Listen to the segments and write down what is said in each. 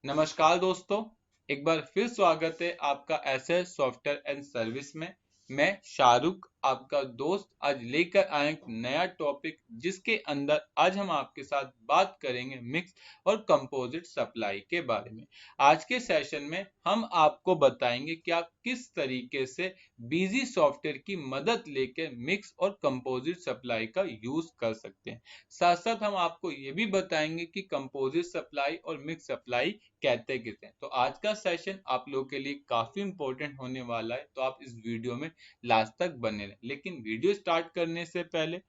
नमस्कार दोस्तों, एक बार फिर स्वागत है आपका एसएस सॉफ्टवेयर एंड सर्विस में। मैं शाहरुख आपका दोस्त आज लेकर आया एक नया टॉपिक जिसके अंदर आज हम आपके साथ बात करेंगे मिक्स और कंपोजिट सप्लाई के बारे में। आज के सेशन में हम आपको बताएंगे कि आप किस तरीके से बिजी सॉफ्टवेयर की मदद लेकर मिक्स और कंपोजिट सप्लाई का यूज कर सकते हैं। साथ साथ हम आपको ये भी बताएंगे कि कंपोजिट सप्लाई और मिक्स सप्लाई कहते किसे हैं। तो आज का सेशन आप लोगों के लिए काफी इंपॉर्टेंट होने वाला है, तो आप इस वीडियो में लास्ट तक बने रहें। लेकिन वीडियो स्टार्ट करने से पहले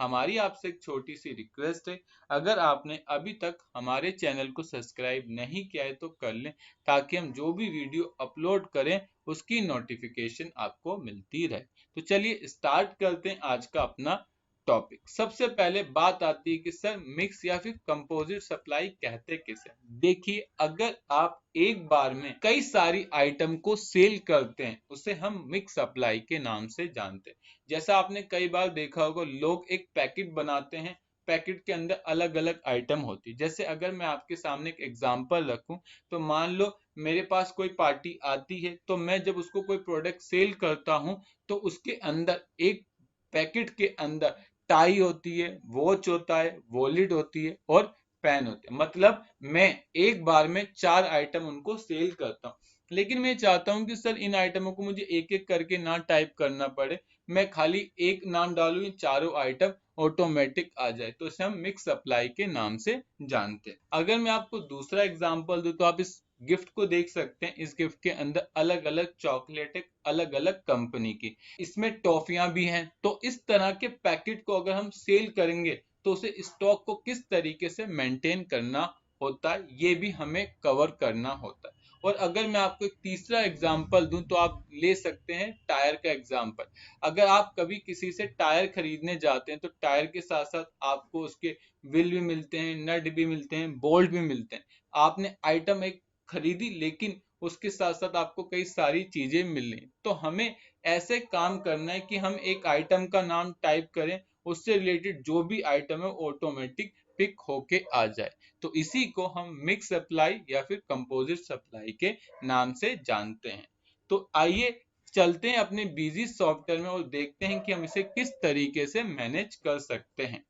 हमारी आपसे एक छोटी सी रिक्वेस्ट है, अगर आपने अभी तक हमारे चैनल को सब्सक्राइब नहीं किया है तो कर लें, ताकि हम जो भी वीडियो अपलोड करें उसकी नोटिफिकेशन आपको मिलती रहे। तो चलिए स्टार्ट करते हैं आज का अपना टॉपिक। सबसे पहले बात आती है कि सर मिक्स या फिर कंपोजिट सप्लाई कहते किसे। देखिए, अगर आप एक बार में कई सारी आइटम को सेल करते हैं उसे हम मिक्स सप्लाई के नाम से जानते हैं। जैसा आपने कई बार देखा होगा, लोग एक पैकेट बनाते हैं, पैकेट के अंदर अलग अलग आइटम होती है। जैसे अगर मैं आपके सामने एक एग्जांपल रखूं, तो मान लो मेरे पास कोई पार्टी आती है, तो मैं जब उसको कोई प्रोडक्ट सेल करता हूं तो उसके अंदर एक पैकेट के अंदर टाई होती है, वॉच होता है, वॉलेट होती है और पेन होते हैं। मतलब मैं एक बार में 4 आइटम उनको सेल करता हूं। लेकिन मैं चाहता हूं कि सर इन आइटमों को मुझे एक एक करके ना टाइप करना पड़े, मैं खाली एक नाम डालूं, ये चारों आइटम ऑटोमेटिक आ जाए, तो इसे हम मिक्स सप्लाई के नाम से जानते हैं। अगर मैं आपको दूसरा एग्जांपल दूं, तो आप इस गिफ्ट को देख सकते हैं। इस गिफ्ट के अंदर अलग अलग चॉकलेट है, अलग अलग कंपनी की, इसमें टॉफियां भी हैं। तो इस तरह के पैकेट को अगर हम सेल करेंगे तो उसे स्टॉक को किस तरीके से मेंटेन करना होता है, ये भी हमें कवर करना होता है। और अगर मैं आपको एक तीसरा एग्जांपल दूं, तो आप ले सकते हैं टायर का एग्जांपल। अगर आप कभी किसी से टायर खरीदने जाते हैं तो टायर के साथ साथ आपको उसके व्हील भी मिलते हैं, नट भी मिलते हैं, बोल्ट भी मिलते हैं। आपने आइटम एक खरीदी, लेकिन उसके साथ साथ आपको कई सारी चीजें मिल रही, तो हमें ऐसे काम करना है कि हम एक आइटम का नाम टाइप करें, उससे रिलेटेड जो भी आइटम है ऑटोमेटिक पिक होके आ जाए। तो इसी को हम मिक्स सप्लाई या फिर कंपोजिट सप्लाई के नाम से जानते हैं। तो आइए चलते हैं अपने बिजी सॉफ्टवेयर में और देखते हैं कि हम इसे किस तरीके से मैनेज कर सकते हैं।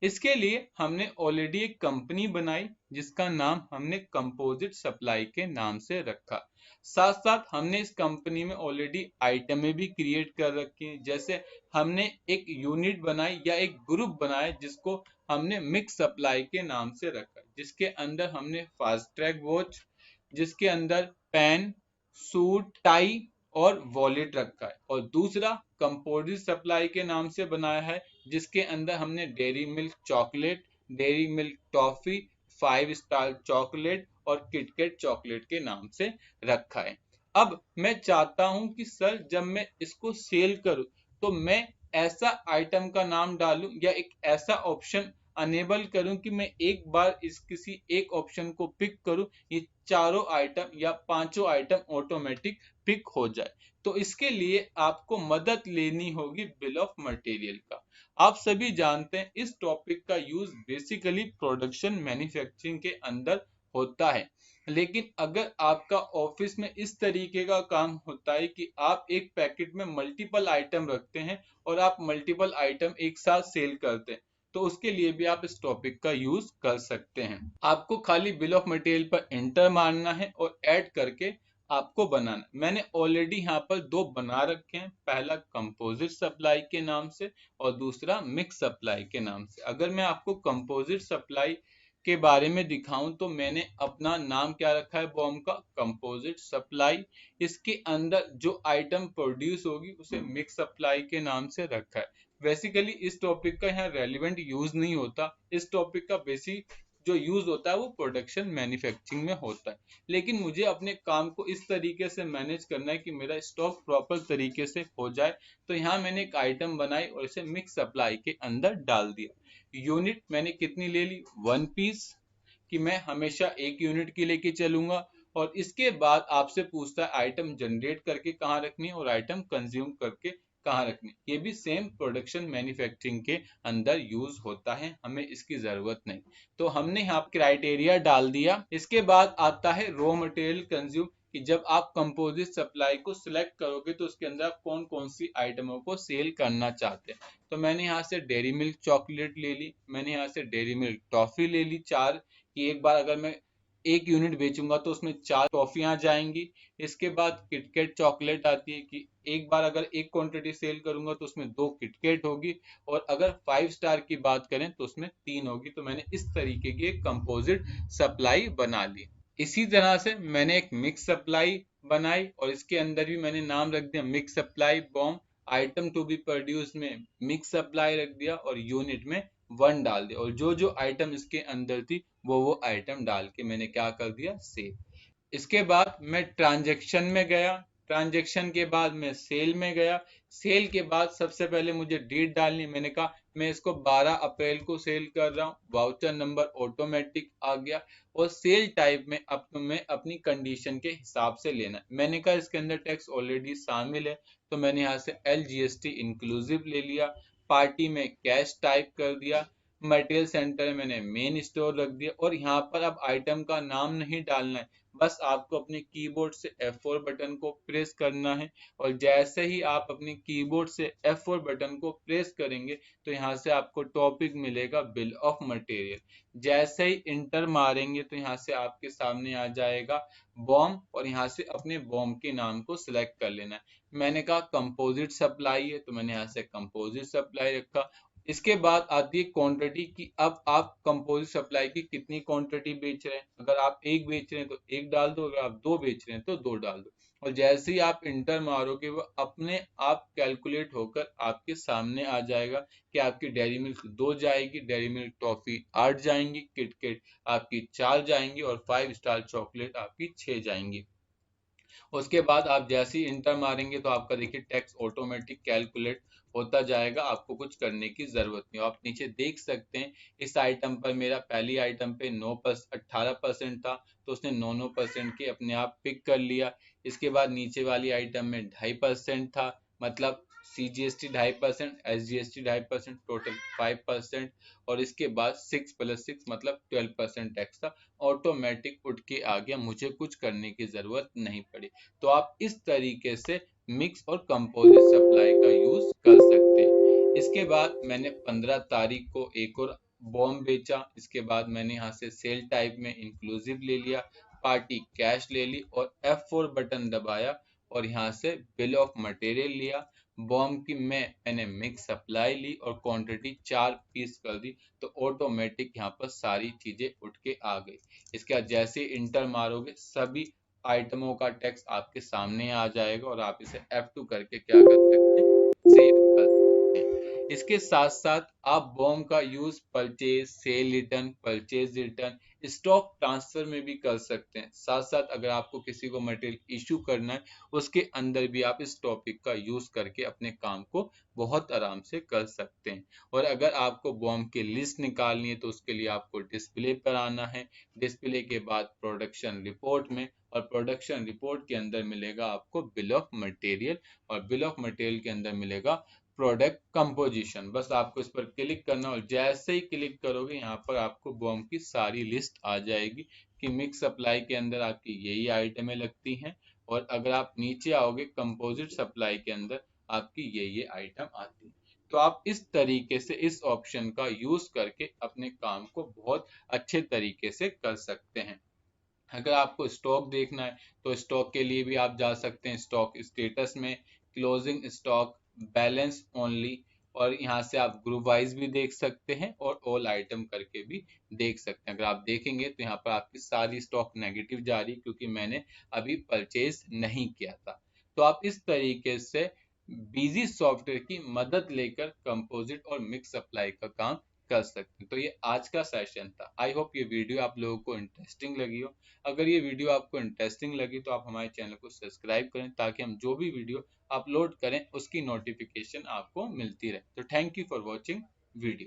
इसके लिए हमने ऑलरेडी एक कंपनी बनाई जिसका नाम हमने कंपोजिट सप्लाई के नाम से रखा। साथ साथ हमने इस कंपनी में ऑलरेडी आइटमें भी क्रिएट कर रखी हैं। जैसे हमने एक यूनिट बनाई या एक ग्रुप बनाया जिसको हमने मिक्स सप्लाई के नाम से रखा, जिसके अंदर हमने फास्ट ट्रैक वॉच, जिसके अंदर पेन, सूट, टाई और वॉलेट रखा है। और दूसरा कंपोजिट सप्लाई के नाम से बनाया है, जिसके अंदर हमने dairy milk chocolate, dairy milk toffee, 5 star chocolate और किटकैट चॉकलेट के नाम से रखा है। अब मैं चाहता हूं कि सर जब मैं इसको सेल करूं तो मैं ऐसा आइटम का नाम डालूं या एक ऐसा ऑप्शन अनेबल करूं कि मैं एक बार इस किसी एक ऑप्शन को पिक करूं, ये चारों आइटम या पांचों आइटम ऑटोमेटिक पिक हो जाए। तो इसके लिए आपको मदद लेनी होगी बिल ऑफ मटेरियल का। आप सभी जानते हैं इस टॉपिक का यूज बेसिकली प्रोडक्शन मैन्युफैक्चरिंग के अंदर होता है। लेकिन अगर आपका ऑफिस में इस तरीके का काम होता है कि आप एक पैकेट में मल्टीपल आइटम रखते हैं और आप मल्टीपल आइटम एक साथ सेल करते हैं, तो उसके लिए भी आप इस टॉपिक का यूज कर सकते हैं। आपको खाली बिल ऑफ मटेरियल पर एंटर मारना है और ऐड करके आपको बनाना। मैंने ऑलरेडी यहाँ पर दो बना रखे हैं, पहला कंपोजिट सप्लाई के नाम से और दूसरा मिक्स सप्लाई के नाम से। अगर मैं आपको कंपोजिट सप्लाई के बारे में दिखाऊं, तो मैंने अपना नाम क्या रखा है बॉम्ब का, कंपोजिट सप्लाई। इसके अंदर जो आइटम प्रोड्यूस होगी उसे मिक्स सप्लाई के नाम से रखा है। बेसिकली इस टॉपिक का यहाँ रेलिवेंट यूज नहीं होता, इस टॉपिक का बेसिक जो यूज होता है वो प्रोडक्शन मैन्युफैक्चरिंग में होता है। लेकिन मुझे अपने काम को इस तरीके से मैनेज करना है कि मेरा स्टॉक प्रॉपर तरीके से हो जाए, तो यहाँ मैंने एक आइटम बनाई और इसे मिक्स सप्लाई के अंदर डाल दिया। यूनिट मैंने कितनी ले ली, 1 पीस, कि मैं हमेशा एक यूनिट की लेके चलूंगा। और इसके बाद आपसे पूछता है आइटम जनरेट करके कहाँ रखनी है और आइटम कंज्यूम करके कहाँ रखनी, ये भी सेम प्रोडक्शन मैन्युफैक्चरिंग के अंदर यूज होता है, हमें इसकी जरूरत नहीं। तो हमने यहाँ क्राइटेरिया डाल दिया। इसके बाद आता है रॉ मटेरियल कंज्यूम, कि जब आप कंपोजिट सप्लाई को सिलेक्ट करोगे तो उसके अंदर आप कौन कौन सी आइटमों को सेल करना चाहते हैं। तो मैंने यहाँ से डेयरी मिल्क चॉकलेट ले ली, मैंने यहाँ से डेयरी मिल्क टॉफी ले ली 4, कि एक बार अगर मैं 1 यूनिट बेचूंगा तो उसमें 4 टॉफियां जाएंगी। इसके बाद किटकैट चॉकलेट आती है, कि एक बार अगर एक क्वांटिटी सेल करूंगा तो उसमें 2 किटकैट होगी, और अगर 5 स्टार की बात करें तो उसमें 3 होगी। तो मैंने इस तरीके की एक कंपोजिट सप्लाई बना ली। इसी तरह से मैंने एक मिक्स सप्लाई बनाई, और इसके अंदर भी मैंने नाम रख दिया mix supply bomb, item to be produce में मिक्स सप्लाई रख दिया, और यूनिट में 1 डाल दिया, और जो जो आइटम इसके अंदर थी वो आइटम डाल के मैंने क्या कर दिया, सेव। इसके बाद मैं ट्रांजैक्शन में गया, ट्रांजैक्शन के बाद मैं सेल में गया, सेल के बाद सबसे पहले मुझे डेट डालनी, मैंने कहा मैं इसको 12 अप्रैल को सेल कर रहा हूँ, वाउचर नंबर ऑटोमेटिक आ गया। और सेल टाइप में अब तुम्हें अपनी कंडीशन के हिसाब से लेना, मैंने कहा इसके अंदर टैक्स ऑलरेडी शामिल है, तो मैंने यहाँ से LGST इंक्लूसिव ले लिया। पार्टी में कैश टाइप कर दिया, मटेरियल सेंटर में मैंने मेन स्टोर रख दिया, और यहाँ पर अब आइटम का नाम नहीं डालना है, बस आपको अपने कीबोर्ड से F4 बटन को प्रेस करना है, और जैसे ही आप अपने कीबोर्ड से F4 बटन को प्रेस करेंगे तो यहाँ से आपको टॉपिक मिलेगा बिल ऑफ मटेरियल। जैसे ही इंटर मारेंगे तो यहाँ से आपके सामने आ जाएगा बॉम्ब, और यहाँ से अपने बॉम्ब के नाम को सिलेक्ट कर लेना है। मैंने कहा कंपोजिट सप्लाई है, तो मैंने यहाँ से कंपोजिट सप्लाई रखा। इसके बाद आती है क्वांटिटी, की अब आप कंपोजिट सप्लाई की कितनी क्वांटिटी बेच रहे हैं। अगर आप 1 बेच रहे हैं तो 1 डाल दो, अगर आप 2 बेच रहे हैं तो 2 डाल दो, और जैसे ही आप इंटर मारोगे वो अपने आप कैलकुलेट होकर आपके सामने आ जाएगा, कि आपकी डेयरी मिल्क 2 जाएगी, डेयरी मिल्क टॉफी 8 जाएंगी, किटकैट आपकी 4 जाएंगी, और 5 स्टार चॉकलेट आपकी 6 जाएंगी। उसके बाद आप जैसे ही इंटर मारेंगे तो आपका देखिए टैक्स ऑटोमेटिक कैलकुलेट होता जाएगा, आपको कुछ करने की जरूरत नहीं। आप नीचे देख सकते हैं इस आइटम पर मेरा पहली आइटम पे 18% था, तो उसने 9% की अपने आप पिक कर लिया। इसके बाद नीचे वाली आइटम में 2.5% था, मतलब CGST 2.5%, SGST 2.5%, टोटल 5%, और इसके बाद 6 + 6 मतलब 12% टैक्स था, ऑटोमेटिक उठ के आ गया, मुझे कुछ करने की जरूरत नहीं पड़ी। तो आप इस तरीके से मिक्स और कंपोजिट सप्लाई का यूज कर सकते हैं। इसके बाद मैंने 15 तारीख को एक और बॉम्ब बेचा, इसके बाद मैंने यहाँ से सेल टाइप में इंक्लूसिव ले लिया, पार्टी कैश ले ली, और F4 बटन दबाया, और यहाँ से बिल ऑफ मटेरियल लिया। बॉम्ब की मैंने मिक्स सप्लाई ली और क्वांटिटी 4 पीस कर दी, तो ऑटोमेटिक यहाँ पर सारी चीजें उठ के आ गई। इसके बाद जैसे इंटर मारोगे सभी आइटमों का टैक्स आपके सामने आ जाएगा, और आप इसे F2 करके क्या कर सकते हैं, सेव कर सकते हैं। इसके साथ साथ आप बॉम्ब का use purchase, cell return, purchase return, stock transfer में भी कर सकते हैं। साथ साथ अगर आपको किसी को मटेरियल इशू करना है उसके अंदर भी आप इस टॉपिक का यूज करके अपने काम को बहुत आराम से कर सकते हैं। और अगर आपको बॉम्ब की लिस्ट निकालनी है तो उसके लिए आपको डिस्प्ले पर आना है, डिस्प्ले के बाद प्रोडक्शन रिपोर्ट में, और प्रोडक्शन रिपोर्ट के अंदर मिलेगा आपको बिल ऑफ मटेरियल, और बिल ऑफ मटेरियल के अंदर मिलेगा प्रोडक्ट कंपोजिशन। बस आपको इस पर क्लिक करना, और जैसे ही क्लिक करोगे यहाँ पर आपको बॉम्ब की सारी लिस्ट आ जाएगी, कि मिक्स सप्लाई के अंदर आपकी यही आइटमें लगती हैं, और अगर आप नीचे आओगे कंपोजिट सप्लाई के अंदर आपकी ये आइटम आती है। तो आप इस तरीके से इस ऑप्शन का यूज करके अपने काम को बहुत अच्छे तरीके से कर सकते हैं। अगर आपको स्टॉक देखना है तो स्टॉक के लिए भी आप जा सकते हैं, स्टॉक स्टेटस में क्लोजिंग स्टॉक, बैलेंस ओनली, और यहाँ से आप ग्रुप वाइज भी देख सकते हैं, और ऑल आइटम करके भी देख सकते हैं। अगर आप देखेंगे तो यहाँ पर आपकी सारी स्टॉक नेगेटिव जा रही, क्योंकि मैंने अभी परचेज नहीं किया था। तो आप इस तरीके से बिजी सॉफ्टवेयर की मदद लेकर कंपोजिट और मिक्स सप्लाई का काम कर सकते हैं। तो ये आज का सेशन था। आई होप ये वीडियो आप लोगों को इंटरेस्टिंग लगी हो। अगर ये वीडियो आपको इंटरेस्टिंग लगी तो आप हमारे चैनल को सब्सक्राइब करें, ताकि हम जो भी वीडियो अपलोड करें उसकी नोटिफिकेशन आपको मिलती रहे। तो thank you for watching video.